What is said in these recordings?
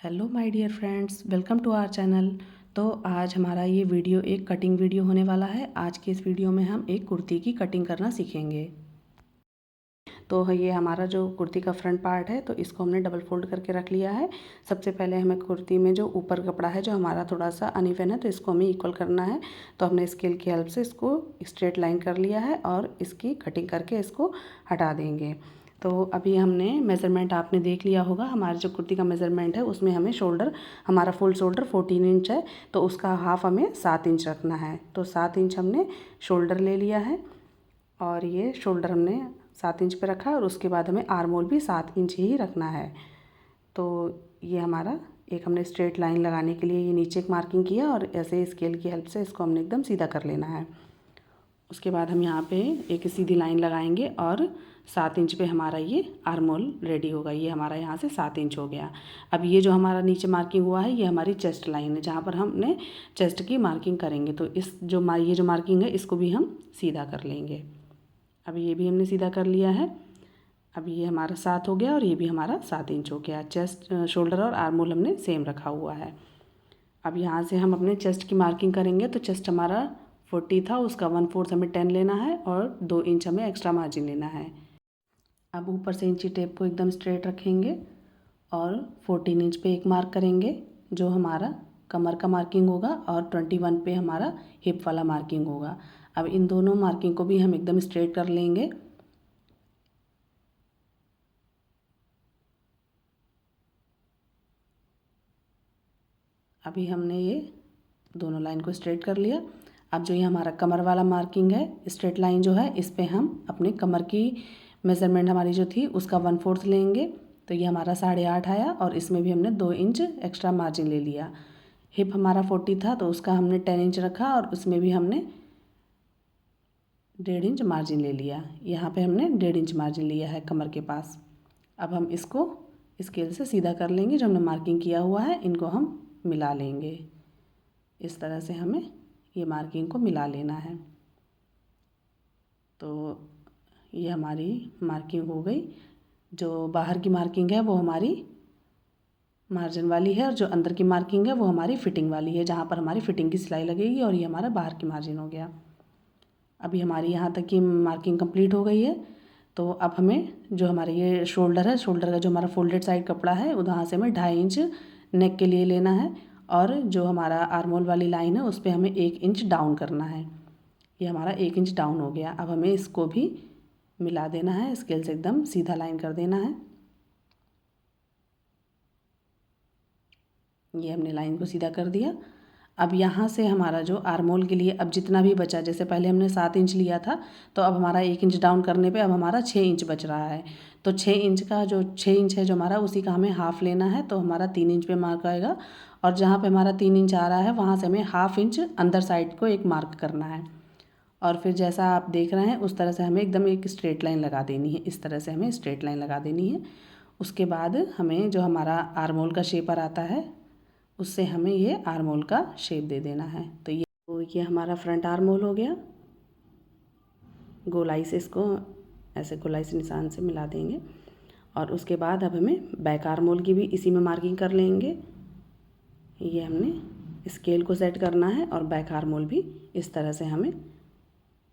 Hello my dear friends, welcome to our channel. तो आज हमारा ये वीडियो एक कटिंग वीडियो होने वाला है। आज के इस वीडियो में हम एक कुर्ती की कटिंग करना सीखेंगे। तो ये हमारा जो कुर्ती का फ्रंट पार्ट है, तो इसको हमने डबल फोल्ड करके रख लिया है। सबसे पहले हमें कुर्ती में जो ऊपर कपड़ा है जो हमारा थोड़ा सा अनइवन है, तो इसको हमें इक्वल करना है। तो हमने स्केल की हेल्प से इसको स्ट्रेट लाइन कर लिया है और इसकी कटिंग करके इसको हटा देंगे। तो अभी हमने मेज़रमेंट आपने देख लिया होगा। हमारे जो कुर्ती का मेज़रमेंट है उसमें हमें शोल्डर, हमारा फुल शोल्डर 14 इंच है, तो उसका हाफ हमें 7 इंच रखना है। तो 7 इंच हमने शोल्डर ले लिया है और ये शोल्डर हमने 7 इंच पे रखा है और उसके बाद हमें आर्म होल भी 7 इंच ही रखना है। तो ये हमारा एक हमने स्ट्रेट लाइन लगाने के लिए ये नीचे एक मार्किंग किया और ऐसे स्केल की हेल्प से इसको हमने एकदम सीधा कर लेना है। उसके बाद हम यहाँ पे एक सीधी लाइन लगाएंगे और 7 इंच पे हमारा ये आर्म होल रेडी होगा। ये हमारा यहाँ से 7 इंच हो गया। अब ये जो हमारा नीचे मार्किंग हुआ है ये हमारी चेस्ट लाइन है, जहाँ पर हमने चेस्ट की मार्किंग करेंगे। तो ये जो मार्किंग है इसको भी हम सीधा कर लेंगे। अब ये भी हमने सीधा कर लिया है। अब ये हमारा 7 हो गया और ये भी हमारा 7 इंच हो गया। चेस्ट, शोल्डर और आर्म होल हमने सेम रखा हुआ है। अब यहाँ से हम अपने चेस्ट की मार्किंग करेंगे। तो चेस्ट हमारा 40 था, उसका 1/4 हमें 10 लेना है और 2 इंच हमें एक्स्ट्रा मार्जिन लेना है। अब ऊपर से इंची टेप को एकदम स्ट्रेट रखेंगे और 14 इंच पे एक मार्क करेंगे जो हमारा कमर का मार्किंग होगा और 21 पे हमारा हिप वाला मार्किंग होगा। अब इन दोनों मार्किंग को भी हम एकदम स्ट्रेट कर लेंगे। अभी हमने ये दोनों लाइन को स्ट्रेट कर लिया। अब जो ये हमारा कमर वाला मार्किंग है, स्ट्रेट लाइन जो है, इस पे हम अपने कमर की मेज़रमेंट हमारी जो थी उसका 1/4 लेंगे। तो ये हमारा 8.5 आया और इसमें भी हमने 2 इंच एक्स्ट्रा मार्जिन ले लिया। हिप हमारा 40 था तो उसका हमने 10 इंच रखा और उसमें भी हमने 1.5 इंच मार्जिन ले लिया। यहाँ पे हमने 1.5 इंच मार्जिन लिया है कमर के पास। अब हम इसको स्केल से सीधा कर लेंगे। जो हमने मार्किंग किया हुआ है इनको हम मिला लेंगे। इस तरह से हमें ये मार्किंग को मिला लेना है। तो ये हमारी मार्किंग हो गई। जो बाहर की मार्किंग है वो हमारी मार्जिन वाली है और जो अंदर की मार्किंग है वो हमारी फिटिंग वाली है, जहाँ पर हमारी फिटिंग की सिलाई लगेगी, और ये हमारा बाहर की मार्जिन हो गया। अभी हमारी यहाँ तक की मार्किंग कंप्लीट हो गई है। तो अब हमें जो हमारे ये शोल्डर है, शोल्डर का जो हमारा फोल्डेड साइड कपड़ा है वहाँ से हमें 2.5 इंच नेक के लिए लेना है और जो हमारा आर्म होल वाली लाइन है उस पर हमें 1 इंच डाउन करना है। ये हमारा 1 इंच डाउन हो गया। अब हमें इसको भी मिला देना है, स्केल से एकदम सीधा लाइन कर देना है। ये हमने लाइन को सीधा कर दिया। अब यहाँ से हमारा जो आर्म होल के लिए अब जितना भी बचा, जैसे पहले हमने 7 इंच लिया था तो अब हमारा 1 इंच डाउन करने पे अब हमारा 6 इंच बच रहा है। तो 6 इंच का जो 6 इंच है जो हमारा, उसी का हमें हाफ़ लेना है। तो हमारा 3 इंच पे मार्क आएगा और जहाँ पे हमारा 3 इंच आ रहा है वहाँ से हमें हाफ़ इंच अंदर साइड को एक मार्क करना है। और फिर जैसा आप देख रहे हैं उस तरह से हमें एकदम एक स्ट्रेट लाइन लगा देनी है। इस तरह से हमें स्ट्रेट लाइन लगा देनी है। उसके बाद हमें जो हमारा आर्म होल का शेपर आता है उससे हमें ये आर्म होल का शेप दे देना है। तो ये हमारा फ्रंट आर्म होल हो गया। गोलाई से इसको ऐसे गोलाई से निशान से मिला देंगे और उसके बाद अब हमें बैक आर्म होल की भी इसी में मार्किंग कर लेंगे। ये हमने स्केल को सेट करना है और बैक आर्म होल भी इस तरह से हमें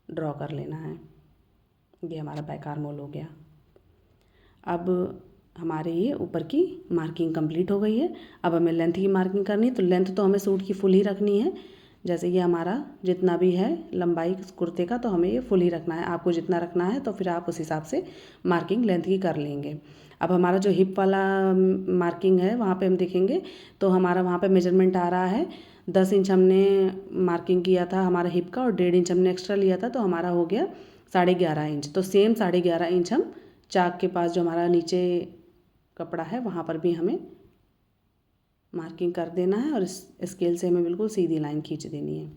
ड्रॉ कर लेना है। ये हमारा बैक आर्म होल हो गया। अब हमारे ये ऊपर की मार्किंग कंप्लीट हो गई है। अब हमें लेंथ की मार्किंग करनी है। तो लेंथ तो हमें सूट की फुल ही रखनी है। जैसे ये हमारा जितना भी है लंबाई कुर्ते का, तो हमें ये फुल ही रखना है। आपको जितना रखना है तो फिर आप उस हिसाब से मार्किंग लेंथ की कर लेंगे। अब हमारा जो हिप वाला मार्किंग है वहाँ पे हम देखेंगे तो हमारा वहाँ पे मेजरमेंट आ रहा है 10 इंच हमने मार्किंग किया था हमारा हिप का और 1.5 इंच हमने एक्स्ट्रा लिया था, तो हमारा हो गया 11.5 इंच। तो सेम 11.5 इंच हम चाक के पास जो हमारा नीचे कपड़ा है वहाँ पर भी हमें मार्किंग कर देना है और इस स्केल से हमें बिल्कुल सीधी लाइन खींच देनी है।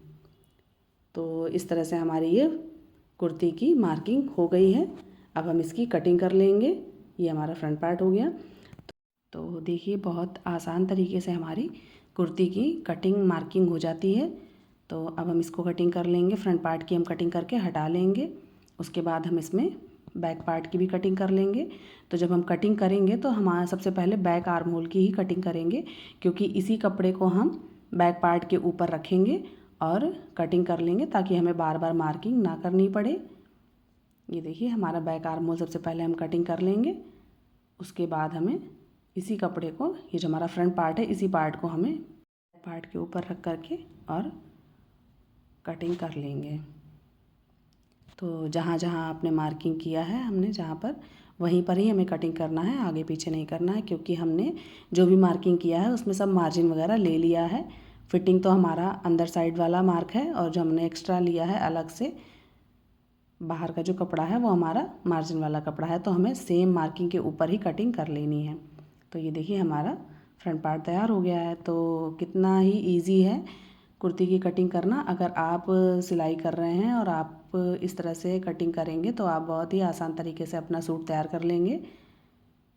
तो इस तरह से हमारी ये कुर्ती की मार्किंग हो गई है। अब हम इसकी कटिंग कर लेंगे। ये हमारा फ्रंट पार्ट हो गया। तो देखिए बहुत आसान तरीके से हमारी कुर्ती की कटिंग मार्किंग हो जाती है। तो अब हम इसको कटिंग कर लेंगे। फ्रंट पार्ट की हम कटिंग करके हटा लेंगे। उसके बाद हम इसमें बैक पार्ट की भी कटिंग कर लेंगे। तो जब हम कटिंग करेंगे तो हमारा सबसे पहले बैक आर्म होल की ही कटिंग करेंगे, क्योंकि इसी कपड़े को हम बैक पार्ट के ऊपर रखेंगे और कटिंग कर लेंगे ताकि हमें बार बार मार्किंग ना करनी पड़े। ये देखिए हमारा बैक आर्म होल सबसे पहले हम कटिंग कर लेंगे। उसके बाद हमें इसी कपड़े को, ये जो हमारा फ्रंट पार्ट है, इसी पार्ट को हमें पार्ट के ऊपर रख करके और कटिंग कर लेंगे। तो जहाँ जहाँ आपने मार्किंग किया है हमने जहाँ पर, वहीं पर ही हमें कटिंग करना है, आगे पीछे नहीं करना है, क्योंकि हमने जो भी मार्किंग किया है उसमें सब मार्जिन वगैरह ले लिया है। फिटिंग तो हमारा अंदर साइड वाला मार्क है, और जो हमने एक्स्ट्रा लिया है अलग से बाहर का जो कपड़ा है वो हमारा मार्जिन वाला कपड़ा है। तो हमें सेम मार्किंग के ऊपर ही कटिंग कर लेनी है। तो ये देखिए हमारा फ्रंट पार्ट तैयार हो गया है। तो कितना ही इजी है कुर्ती की कटिंग करना। अगर आप सिलाई कर रहे हैं और आप इस तरह से कटिंग करेंगे तो आप बहुत ही आसान तरीके से अपना सूट तैयार कर लेंगे।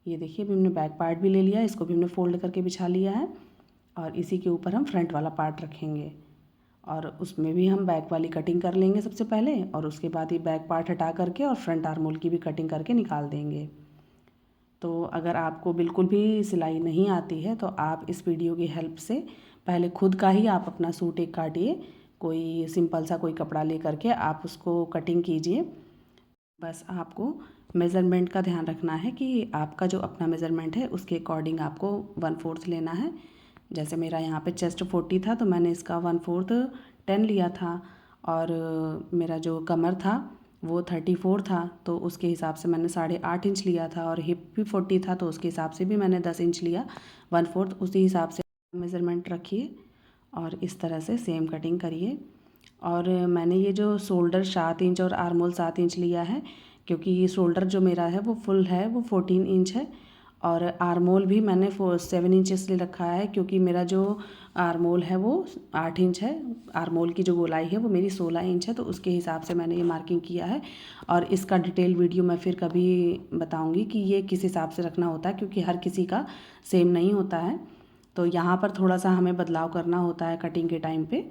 ये देखिए अभी हमने बैक पार्ट भी ले लिया है, इसको भी हमने फोल्ड करके बिछा लिया है, और इसी के ऊपर हम फ्रंट वाला पार्ट रखेंगे और उसमें भी हम बैक वाली कटिंग कर लेंगे सबसे पहले, और उसके बाद ये बैक पार्ट हटा करके और फ्रंट आर्म होल की भी कटिंग करके निकाल देंगे। तो अगर आपको बिल्कुल भी सिलाई नहीं आती है तो आप इस वीडियो की हेल्प से पहले खुद का ही आप अपना सूट एक काटिए, कोई सिंपल सा कोई कपड़ा ले करके आप उसको कटिंग कीजिए। बस आपको मेज़रमेंट का ध्यान रखना है कि आपका जो अपना मेज़रमेंट है उसके अकॉर्डिंग आपको 1/4 लेना है। जैसे मेरा यहाँ पे चेस्ट 40 था तो मैंने इसका 1/4 10 लिया था, और मेरा जो कमर था वो 34 था तो उसके हिसाब से मैंने 8.5 इंच लिया था, और हिप भी 40 था तो उसके हिसाब से भी मैंने 10 इंच लिया। 1/4 उसी हिसाब से मेज़रमेंट रखिए और इस तरह से सेम कटिंग करिए। और मैंने ये जो शोल्डर 7 इंच और आर्म होल 7 इंच लिया है, क्योंकि ये शोल्डर जो मेरा है वो फुल है, वो 14 इंच है, और आर्म होल भी मैंने 7 इंच इसलिए रखा है क्योंकि मेरा जो आर्म होल है वो 8 इंच है। आर्म होल की जो गोलाई है वो मेरी 16 इंच है, तो उसके हिसाब से मैंने ये मार्किंग किया है। और इसका डिटेल वीडियो मैं फिर कभी बताऊंगी कि ये किस हिसाब से रखना होता है, क्योंकि हर किसी का सेम नहीं होता है। तो यहाँ पर थोड़ा सा हमें बदलाव करना होता है कटिंग के टाइम पे।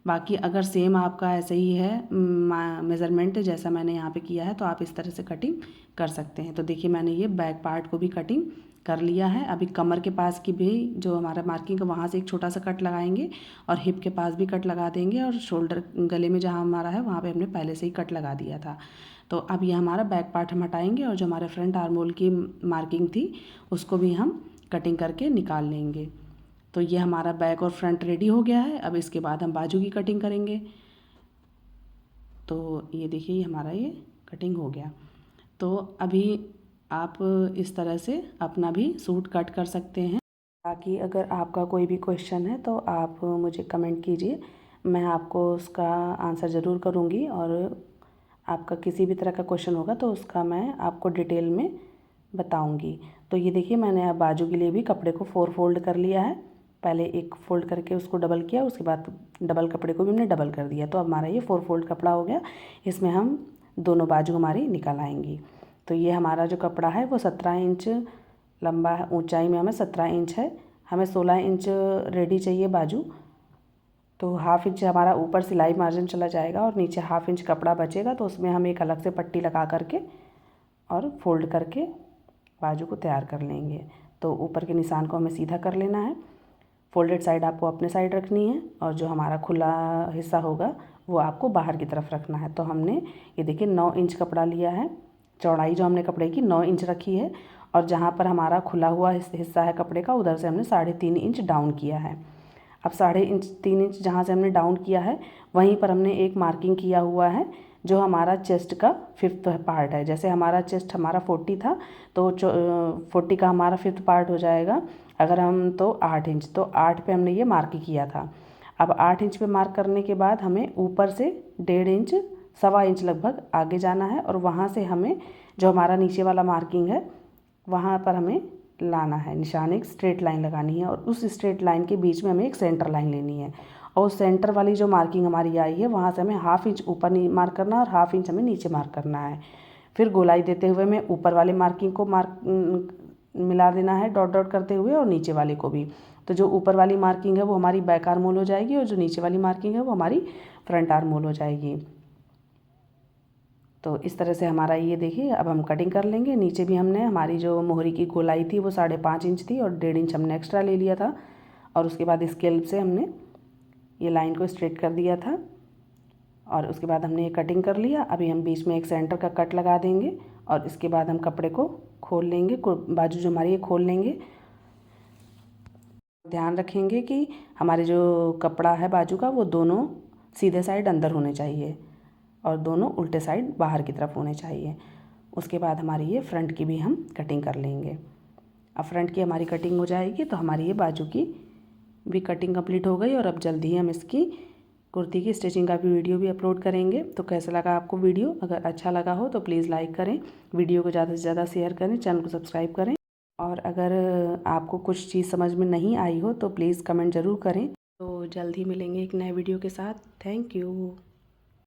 बाकी अगर सेम आपका ऐसे ही है मेज़रमेंट जैसा मैंने यहाँ पे किया है तो आप इस तरह से कटिंग कर सकते हैं। तो देखिए मैंने ये बैक पार्ट को भी कटिंग कर लिया है। अभी कमर के पास की भी जो हमारा मार्किंग है वहाँ से एक छोटा सा कट लगाएंगे, और हिप के पास भी कट लगा देंगे, और शोल्डर गले में जहाँ हमारा है वहाँ पे हमने पहले से ही कट लगा दिया था। तो अब ये हमारा बैक पार्ट हम हटाएंगे, और जो हमारे फ्रंट आर्म होल की मार्किंग थी उसको भी हम कटिंग करके निकाल लेंगे। तो ये हमारा बैक और फ्रंट रेडी हो गया है। अब इसके बाद हम बाजू की कटिंग करेंगे। तो ये देखिए ये हमारा ये कटिंग हो गया। तो अभी आप इस तरह से अपना भी सूट कट कर सकते हैं। बाकी अगर आपका कोई भी क्वेश्चन है तो आप मुझे कमेंट कीजिए, मैं आपको उसका आंसर ज़रूर करूँगी, और आपका किसी भी तरह का क्वेश्चन होगा तो उसका मैं आपको डिटेल में बताऊँगी। तो ये देखिए मैंने अब बाजू के लिए भी कपड़े को 4 फोल्ड कर लिया है। पहले एक फ़ोल्ड करके उसको डबल किया, उसके बाद डबल कपड़े को भी हमने डबल कर दिया। तो अब हमारा ये 4 फोल्ड कपड़ा हो गया। इसमें हम दोनों बाजू हमारी निकल आएंगी। तो ये हमारा जो कपड़ा है वो 17 इंच लंबा है, ऊंचाई में हमें 17 इंच है। हमें 16 इंच रेडी चाहिए बाजू। तो हाफ इंच हमारा ऊपर सिलाई मार्जिन चला जाएगा और नीचे हाफ इंच कपड़ा बचेगा, तो उसमें हम एक अलग से पट्टी लगा करके और फोल्ड करके बाजू को तैयार कर लेंगे। तो ऊपर के निशान को हमें सीधा कर लेना है। फोल्डेड साइड आपको अपने साइड रखनी है, और जो हमारा खुला हिस्सा होगा वो आपको बाहर की तरफ रखना है। तो हमने ये देखिए 9 इंच कपड़ा लिया है। चौड़ाई जो हमने कपड़े की 9 इंच रखी है, और जहाँ पर हमारा खुला हुआ हिस्सा है कपड़े का उधर से हमने 3.5 इंच डाउन किया है। अब 3.5 इंच जहाँ से हमने डाउन किया है वहीं पर हमने एक मार्किंग किया हुआ है जो हमारा चेस्ट का 5th पार्ट है। जैसे हमारा चेस्ट हमारा 40 था तो 40 का हमारा 5th पार्ट हो जाएगा अगर हम, तो 8 इंच। तो 8 पे हमने ये मार्क किया था। अब 8 इंच पे मार्क करने के बाद हमें ऊपर से 1.5 इंच 1.25 इंच लगभग आगे जाना है, और वहाँ से हमें जो हमारा नीचे वाला मार्किंग है वहाँ पर हमें लाना है निशान, एक स्ट्रेट लाइन लगानी है, और उस स्ट्रेट लाइन के बीच में हमें एक सेंटर लाइन लेनी है। और सेंटर वाली जो मार्किंग हमारी आई है वहाँ से हमें हाफ इंच ऊपर मार्क करना है और हाफ इंच हमें नीचे मार्क करना है। फिर गोलाई देते हुए हमें ऊपर वाले मार्किंग को मिला देना है डॉट डॉट करते हुए, और नीचे वाले को भी। तो जो ऊपर वाली मार्किंग है वो हमारी बैक आर्म होल हो जाएगी, और जो नीचे वाली मार्किंग है वो हमारी फ्रंट आर्म होल हो जाएगी। तो इस तरह से हमारा ये देखिए अब हम कटिंग कर लेंगे। नीचे भी हमने हमारी जो मोहरी की गोलाई थी वो 5.5 इंच थी और 1.5 इंच हमने एक्स्ट्रा ले लिया था और उसके बाद स्केल से हमने ये लाइन को स्ट्रेट कर दिया था और उसके बाद हमने ये कटिंग कर लिया। अभी हम बीच में एक सेंटर का कट लगा देंगे और इसके बाद हम कपड़े को खोल लेंगे, बाजू जो हमारी ये खोल लेंगे। ध्यान रखेंगे कि हमारे जो कपड़ा है बाजू का वो दोनों सीधे साइड अंदर होने चाहिए और दोनों उल्टे साइड बाहर की तरफ होने चाहिए। उसके बाद हमारी ये फ्रंट की भी हम कटिंग कर लेंगे। अब फ्रंट की हमारी कटिंग हो जाएगी तो हमारी ये बाजू की भी कटिंग कंप्लीट हो गई और अब जल्दी ही हम इसकी कुर्ती की स्टिचिंग का भी वीडियो भी अपलोड करेंगे। तो कैसा लगा आपको वीडियो? अगर अच्छा लगा हो तो प्लीज़ लाइक करें, वीडियो को ज़्यादा से ज़्यादा शेयर करें, चैनल को सब्सक्राइब करें और अगर आपको कुछ चीज़ समझ में नहीं आई हो तो प्लीज़ कमेंट ज़रूर करें। तो जल्द ही मिलेंगे एक नए वीडियो के साथ। Thank you.